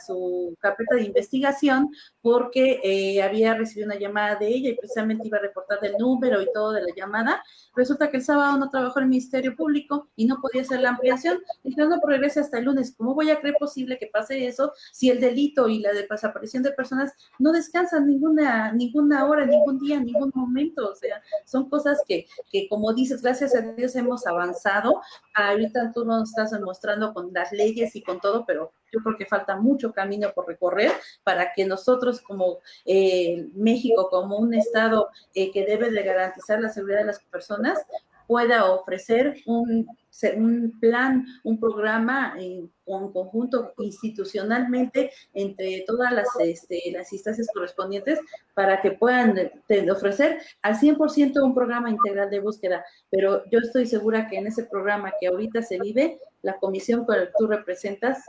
su carpeta de investigación porque había recibido una llamada de ella y precisamente iba a reportar el número y todo de la llamada. Resulta que el sábado no trabajó en el Ministerio Público y no podía hacer la ampliación. Dijeron, no, pero regresa hasta el lunes. ¿Cómo voy a creer posible que pase eso si el delito y la desaparición de personas no descansan ninguna hora, ningún día, ningún momento? O sea, son cosas que como dices, gracias a Dios hemos avanzado. Ahorita tú nos estás mostrando con las leyes y con todo, pero yo creo que falta mucho camino por recorrer para que nosotros como México, como un estado que debe de garantizar la seguridad de las personas, pueda ofrecer un plan, un programa en conjunto institucionalmente entre todas las instancias correspondientes para que puedan ofrecer al 100% un programa integral de búsqueda. Pero yo estoy segura que en ese programa que ahorita se vive, la comisión que tú representas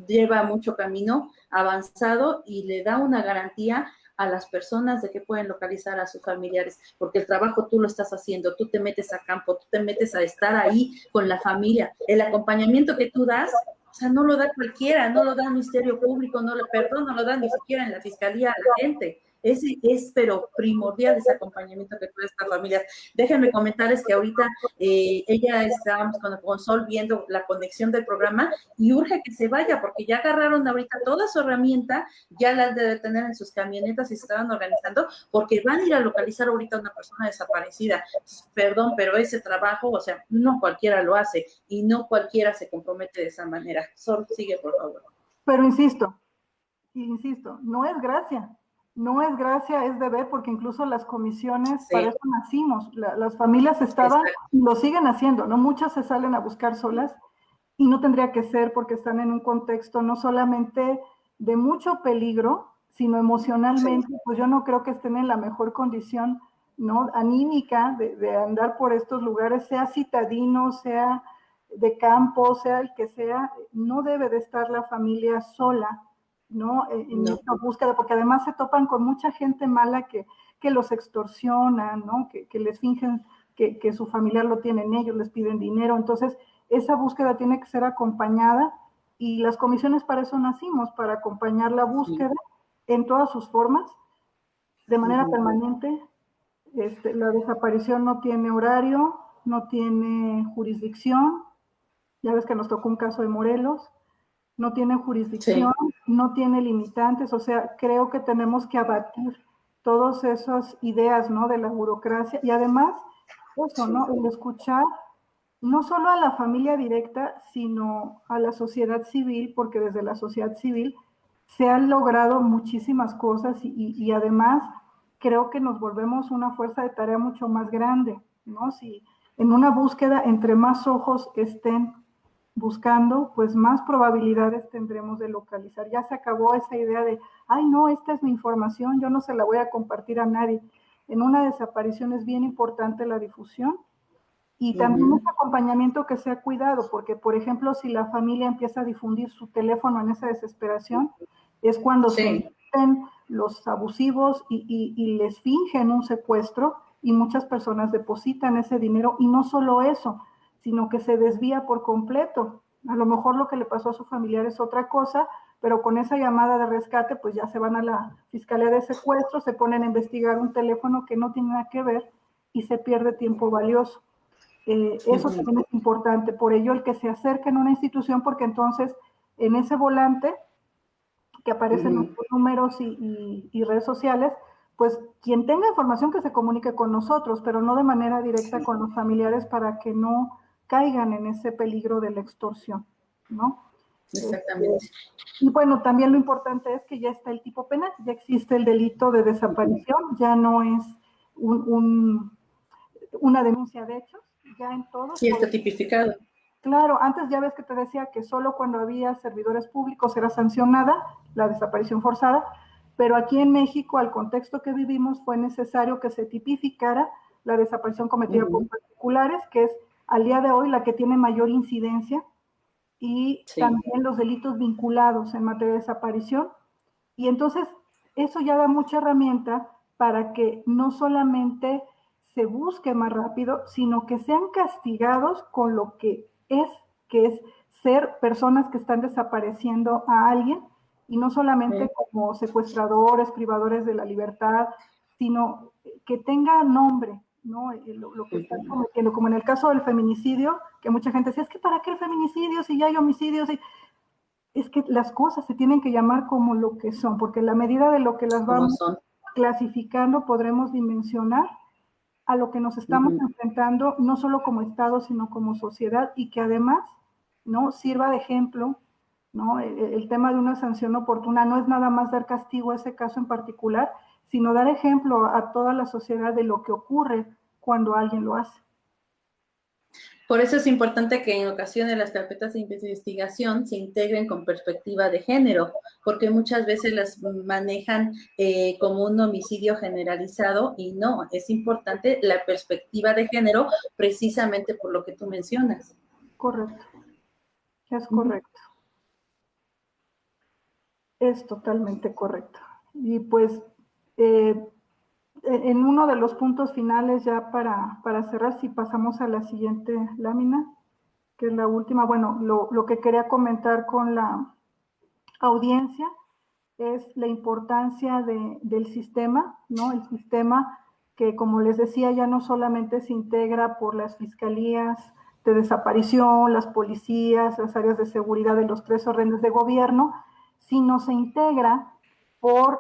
lleva mucho camino avanzado y le da una garantía a las personas de que pueden localizar a sus familiares, porque el trabajo tú lo estás haciendo, tú te metes a campo, tú te metes a estar ahí con la familia, el acompañamiento que tú das O sea, no lo da cualquiera, no lo da el Ministerio Público, no lo da ni siquiera en la Fiscalía a la gente. Ese es, pero primordial ese acompañamiento que tuve esta familia. Déjenme comentarles que ahorita ella estábamos con Sol viendo la conexión del programa y urge que se vaya porque ya agarraron ahorita toda su herramienta, ya la debe tener en sus camionetas y se estaban organizando porque van a ir a localizar ahorita a una persona desaparecida. Perdón, pero ese trabajo, o sea, no cualquiera lo hace y no cualquiera se compromete de esa manera. Sol, sigue, por favor. Pero insisto, no es gracia. No es gracia, es deber, porque incluso las comisiones, Sí. para eso nacimos. Las familias estaban, y lo siguen haciendo, ¿no? Muchas se salen a buscar solas y no tendría que ser porque están en un contexto no solamente de mucho peligro, sino emocionalmente, sí. Pues yo no creo que estén en la mejor condición, ¿no? Anímica de andar por estos lugares, sea citadino, sea de campo, sea el que sea, no debe de estar la familia sola, ¿no? En esta búsqueda, porque además se topan con mucha gente mala que los extorsiona, ¿no? Que les fingen que su familiar lo tienen ellos, les piden dinero. Entonces, esa búsqueda tiene que ser acompañada y las comisiones para eso nacimos, para acompañar la búsqueda en todas sus formas, de manera permanente. La desaparición no tiene horario, no tiene jurisdicción. Ya ves que nos tocó un caso de Morelos. No tiene jurisdicción, no tiene limitantes, o sea, creo que tenemos que abatir todas esas ideas, ¿no? De la burocracia y además, eso, ¿no? El escuchar no solo a la familia directa, sino a la sociedad civil, porque desde la sociedad civil se han logrado muchísimas cosas y además creo que nos volvemos una fuerza de tarea mucho más grande, ¿no? Si en una búsqueda entre más ojos estén buscando, pues más probabilidades tendremos de localizar. Ya se acabó esa idea de, ay no, esta es mi información, yo no se la voy a compartir a nadie. En una desaparición es bien importante la difusión y también ese acompañamiento que sea cuidado, porque por ejemplo, si la familia empieza a difundir su teléfono en esa desesperación, es cuando se meten los abusivos y les fingen un secuestro y muchas personas depositan ese dinero y no solo eso, sino que se desvía por completo. A lo mejor lo que le pasó a su familiar es otra cosa, pero con esa llamada de rescate, pues ya se van a la Fiscalía de Secuestro, se ponen a investigar un teléfono que no tiene nada que ver y se pierde tiempo valioso. Eso también es importante, por ello el que se acerquen a una institución, porque entonces en ese volante que aparecen los números y redes sociales, pues quien tenga información que se comunique con nosotros, pero no de manera directa con los familiares para que no caigan en ese peligro de la extorsión, ¿no? Exactamente. Y bueno, también lo importante es que ya está el tipo penal, ya existe el delito de desaparición, ya no es una denuncia de hechos, ya en todos. Sí, está tipificado. Claro, antes ya ves que te decía que solo cuando había servidores públicos era sancionada la desaparición forzada, pero aquí en México, al contexto que vivimos, fue necesario que se tipificara la desaparición cometida por particulares, que es al día de hoy la que tiene mayor incidencia, y también los delitos vinculados en materia de desaparición. Y entonces eso ya da mucha herramienta para que no solamente se busque más rápido, sino que sean castigados con lo que es ser personas que están desapareciendo a alguien, y no solamente como secuestradores, privadores de la libertad, sino que tenga nombre, ¿no? Lo que están cometiendo, como en el caso del feminicidio, que mucha gente dice, es que ¿para qué el feminicidio si ya hay homicidios? Es que las cosas se tienen que llamar como lo que son, porque en la medida de lo que las vamos clasificando, podremos dimensionar a lo que nos estamos enfrentando, no solo como Estado, sino como sociedad, y que además, ¿no?, sirva de ejemplo, ¿no? El tema de una sanción oportuna no es nada más dar castigo a ese caso en particular, sino dar ejemplo a toda la sociedad de lo que ocurre cuando alguien lo hace. Por eso es importante que en ocasiones las carpetas de investigación se integren con perspectiva de género, porque muchas veces las manejan como un homicidio generalizado y no, es importante la perspectiva de género precisamente por lo que tú mencionas. Correcto, es correcto. Es totalmente correcto. Y pues en uno de los puntos finales ya para cerrar, si pasamos a la siguiente lámina, que es la última. Bueno, lo que quería comentar con la audiencia es la importancia del sistema, ¿no? El sistema que, como les decía, ya no solamente se integra por las fiscalías de desaparición, las policías, las áreas de seguridad de los 3 órdenes de gobierno, sino se integra por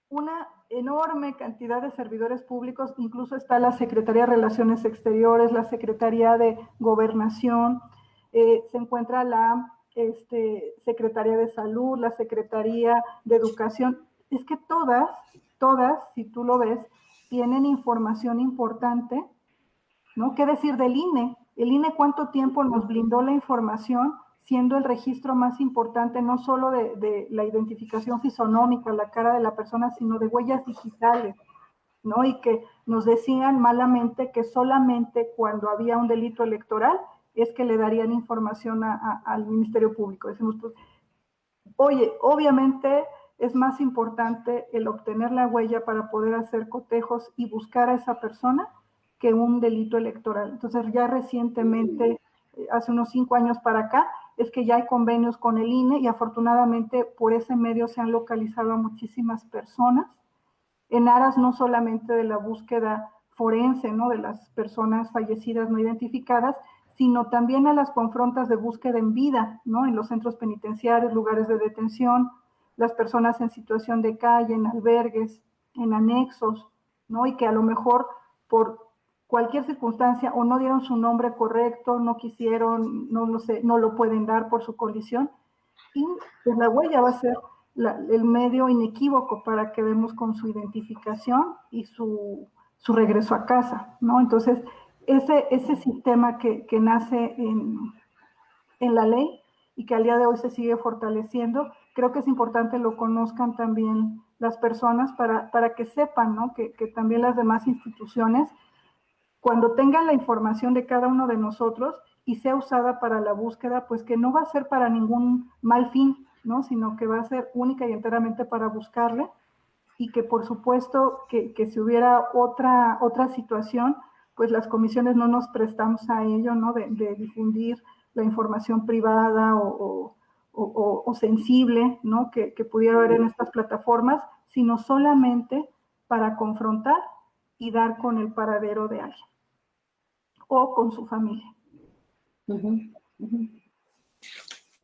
una enorme cantidad de servidores públicos, incluso está la Secretaría de Relaciones Exteriores, la Secretaría de Gobernación, se encuentra la Secretaría de Salud, la Secretaría de Educación. Es que todas, si tú lo ves, tienen información importante, ¿no? ¿Qué decir del INE? El INE, ¿cuánto tiempo nos blindó la información, siendo el registro más importante, no solo de la identificación fisonómica, la cara de la persona, sino de huellas digitales, ¿no? Y que nos decían malamente que solamente cuando había un delito electoral es que le darían información al Ministerio Público. Decimos, pues, oye, obviamente es más importante el obtener la huella para poder hacer cotejos y buscar a esa persona que un delito electoral. Entonces, ya recientemente, hace unos 5 años para acá, es que ya hay convenios con el INE y afortunadamente por ese medio se han localizado a muchísimas personas en aras no solamente de la búsqueda forense, ¿no? De las personas fallecidas no identificadas, sino también a las confrontas de búsqueda en vida, ¿no? En los centros penitenciarios, lugares de detención, las personas en situación de calle, en albergues, en anexos, ¿no? Y que a lo mejor por cualquier circunstancia o no dieron su nombre correcto, no quisieron, no lo sé, no lo pueden dar por su condición, y pues la huella va a ser el medio inequívoco para que demos con su identificación y su regreso a casa, ¿no? Entonces, ese sistema que nace en la ley y que al día de hoy se sigue fortaleciendo, creo que es importante lo conozcan también las personas para que sepan, ¿no? Que también las demás instituciones, cuando tengan la información de cada uno de nosotros y sea usada para la búsqueda, pues que no va a ser para ningún mal fin, ¿no? Sino que va a ser única y enteramente para buscarle, y que por supuesto que si hubiera otra situación, pues las comisiones no nos prestamos a ello, ¿no? De difundir la información privada o sensible, ¿no? Que pudiera haber en estas plataformas, sino solamente para confrontar y dar con el paradero de alguien o con su familia.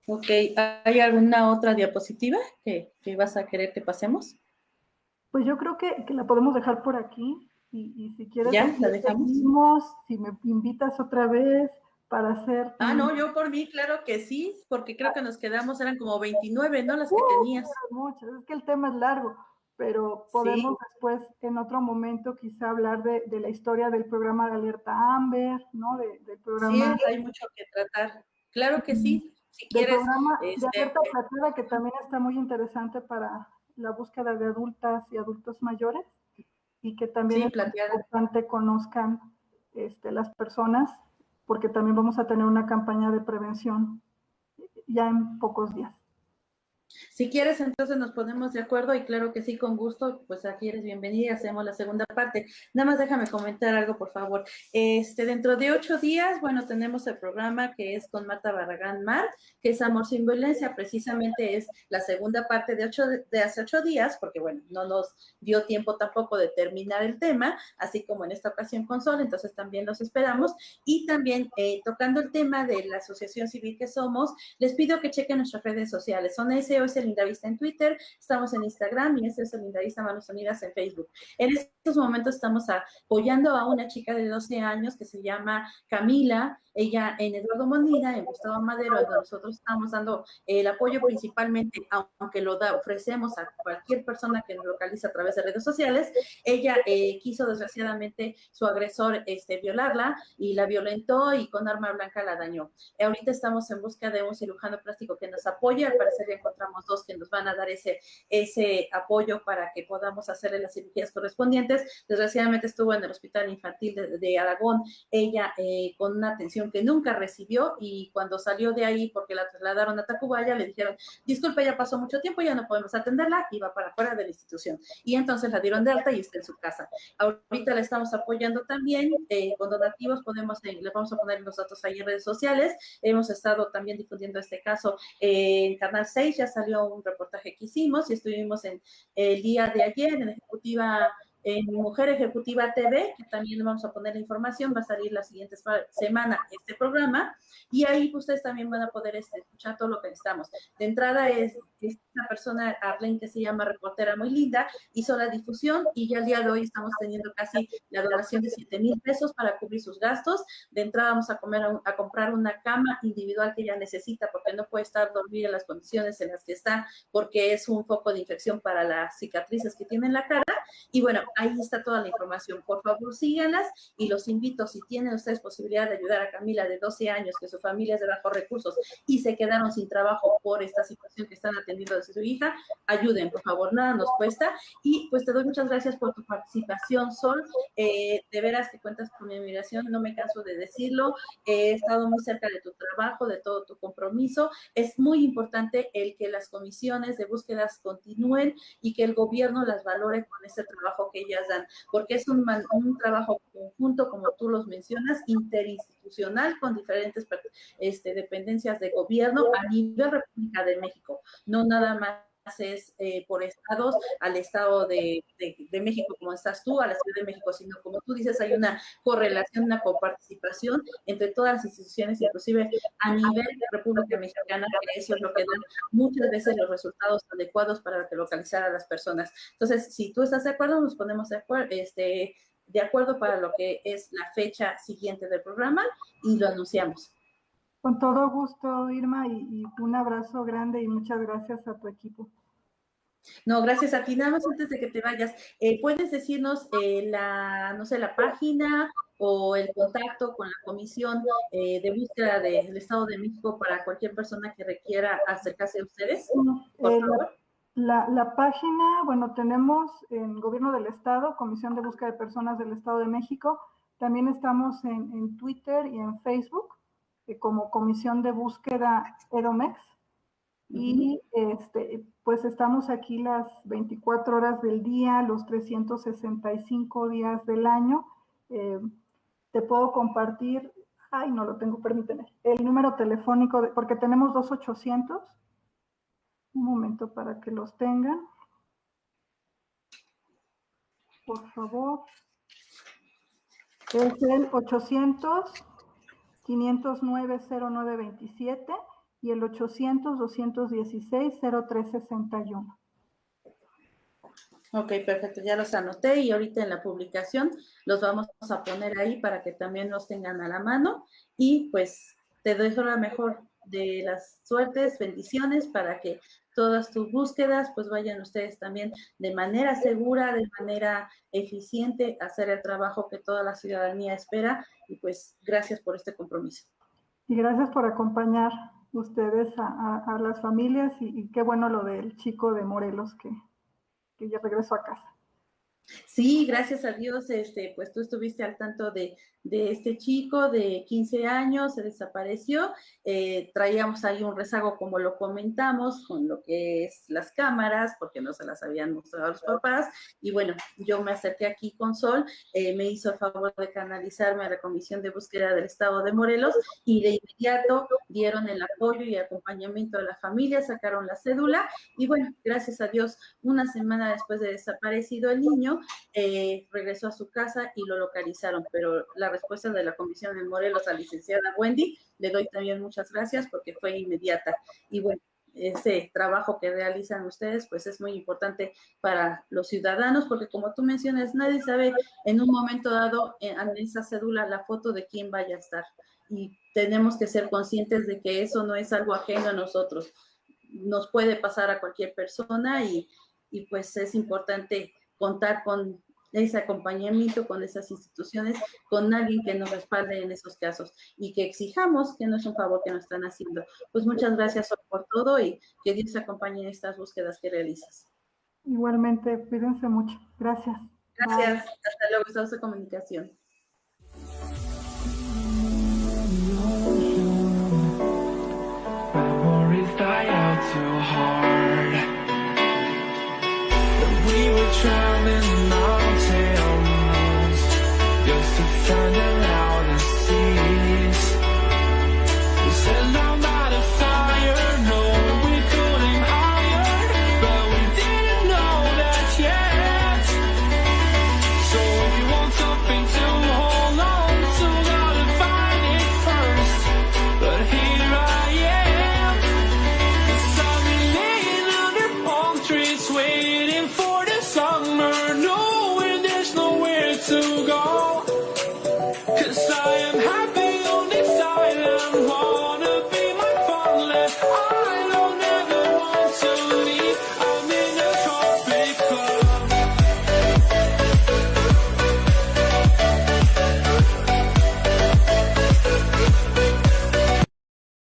Ok, ¿hay alguna otra diapositiva que vas a querer que pasemos? Pues yo creo que la podemos dejar por aquí y si quieres, ¿Ya? ¿La dejamos? seguimos, si me invitas otra vez para hacer... No, yo por mí, claro que sí, porque creo que nos quedamos, eran como 29, ¿no? Las que tenías. Muchas, es que el tema es largo, pero podemos después, en otro momento, quizá hablar de la historia del programa de alerta Amber, ¿no? Del programa... Sí, hay mucho que tratar. Claro que sí. Si del quieres, programa de alerta plateada, que también está muy interesante para la búsqueda de adultas y adultos mayores, y que también es importante conozcan las personas, porque también vamos a tener una campaña de prevención ya en pocos días. Si quieres, entonces nos ponemos de acuerdo y claro que sí, con gusto, pues aquí eres bienvenida y hacemos la segunda parte. Nada más déjame comentar algo, por favor. Dentro de 8 días, bueno, tenemos el programa que es con Marta Barragán Mar, que es Amor sin Violencia, precisamente es la segunda parte de hace 8 días, porque bueno, no nos dio tiempo tampoco de terminar el tema, así como en esta ocasión con Sol, entonces también los esperamos. Y también tocando el tema de la asociación civil que somos, les pido que chequen nuestras redes sociales, son SOS Lindavista en Twitter, estamos en Instagram y SOS Lindavista Manos Unidas en Facebook. En estos momentos estamos apoyando a una chica de 12 años que se llama Camila, ella en Eduardo Mondina, en Gustavo Madero, donde nosotros estamos dando el apoyo principalmente, aunque lo ofrecemos a cualquier persona que nos localiza a través de redes sociales. Ella quiso desgraciadamente su agresor violarla y la violentó y con arma blanca la dañó. Ahorita estamos en busca de un cirujano plástico que nos apoye, al parecer ya encontramos encontramos dos que nos van a dar ese apoyo para que podamos hacerle las cirugías correspondientes. Desgraciadamente estuvo en el Hospital Infantil de Aragón, ella con una atención que nunca recibió, y cuando salió de ahí, porque la trasladaron a Tacubaya, le dijeron, disculpe, ya pasó mucho tiempo, ya no podemos atenderla, y va para fuera de la institución. Y entonces la dieron de alta y está en su casa. Ahorita la estamos apoyando también con donativos, les vamos a poner los datos ahí en redes sociales. Hemos estado también difundiendo este caso en Canal 6, ya salió un reportaje que hicimos, y estuvimos el día de ayer en Mujer Ejecutiva TV, que también vamos a poner la información, va a salir la siguiente semana este programa, y ahí ustedes también van a poder escuchar todo lo que necesitamos. De entrada es una persona, Arlene, que se llama Reportera Muy Linda, hizo la difusión, y ya el día de hoy estamos teniendo casi la donación de 7,000 pesos para cubrir sus gastos. De entrada vamos a comprar una cama individual que ella necesita, porque no puede estar dormida en las condiciones en las que está, porque es un foco de infección para las cicatrices que tiene en la cara. Y bueno, ahí está toda la información. Por favor, síganlas, y los invito, si tienen ustedes posibilidad de ayudar a Camila, de 12 años, que su familia es de bajos recursos y se quedaron sin trabajo por esta situación que están atendiendo de su hija, ayuden, por favor, nada nos cuesta. Y pues te doy muchas gracias por tu participación, Sol. De veras que cuentas con mi admiración, no me canso de decirlo. He estado muy cerca de tu trabajo, de todo tu compromiso. Es muy importante el que las comisiones de búsquedas continúen y que el gobierno las valore con ese trabajo que ellas dan, porque es un trabajo conjunto, como tú los mencionas, interinstitucional, con diferentes dependencias de gobierno a nivel República de México, no nada más es por estados, al Estado de México, como estás tú, a la Ciudad de México, sino como tú dices, hay una correlación, una coparticipación entre todas las instituciones, inclusive a nivel República Mexicana, que eso es lo que da muchas veces los resultados adecuados para localizar a las personas. Entonces, si tú estás de acuerdo, nos ponemos de acuerdo para lo que es la fecha siguiente del programa y lo anunciamos. Con todo gusto, Irma, y un abrazo grande y muchas gracias a tu equipo. No, gracias a ti. Nada más antes de que te vayas, ¿puedes decirnos la página o el contacto con la Comisión de Búsqueda del Estado de México para cualquier persona que requiera acercarse a ustedes? Por favor. La página, bueno, tenemos en Gobierno del Estado, Comisión de Búsqueda de Personas del Estado de México. También estamos en Twitter y en Facebook como Comisión de Búsqueda EDOMEX. Y pues estamos aquí las 24 horas del día, los 365 días del año. Te puedo compartir, no lo tengo, permíteme, el número telefónico, porque tenemos 2800. Un momento para que los tengan. Por favor. Es el 800-509-0927 y el 800-216-0361. Ok, perfecto, ya los anoté, y ahorita en la publicación los vamos a poner ahí para que también los tengan a la mano. Y pues te deseo la mejor de las suertes, bendiciones, para que todas tus búsquedas pues vayan ustedes también de manera segura, de manera eficiente, a hacer el trabajo que toda la ciudadanía espera. Y pues gracias por este compromiso. Y gracias por acompañar ustedes a las familias, y qué bueno lo del chico de Morelos que ya regresó a casa. Sí, gracias a Dios, pues tú estuviste al tanto de este chico de 15 años, se desapareció. Traíamos ahí un rezago, como lo comentamos, con lo que es las cámaras, porque no se las habían mostrado a los papás. Y bueno, yo me acerqué aquí con Sol, me hizo el favor de canalizarme a la Comisión de Búsqueda del Estado de Morelos, y de inmediato dieron el apoyo y acompañamiento a la familia, sacaron la cédula, y bueno, gracias a Dios, una semana después de desaparecido el niño, regresó a su casa y lo localizaron. Pero la respuesta de la Comisión de Morelos a la licenciada Wendy, le doy también muchas gracias, porque fue inmediata. Y bueno, ese trabajo que realizan ustedes pues es muy importante para los ciudadanos, porque como tú mencionas, nadie sabe en un momento dado en esa cédula la foto de quién vaya a estar, y tenemos que ser conscientes de que eso no es algo ajeno a nosotros, nos puede pasar a cualquier persona, y pues es importante contar con ese acompañamiento con esas instituciones, con alguien que nos respalde en esos casos y que exijamos que no es un favor que nos están haciendo. Pues muchas gracias por todo y que Dios te acompañe en estas búsquedas que realizas. Igualmente, cuídense mucho. Gracias. Gracias. Bye. Hasta luego. Estamos de comunicación. Memories die out too hard. We were drowning in our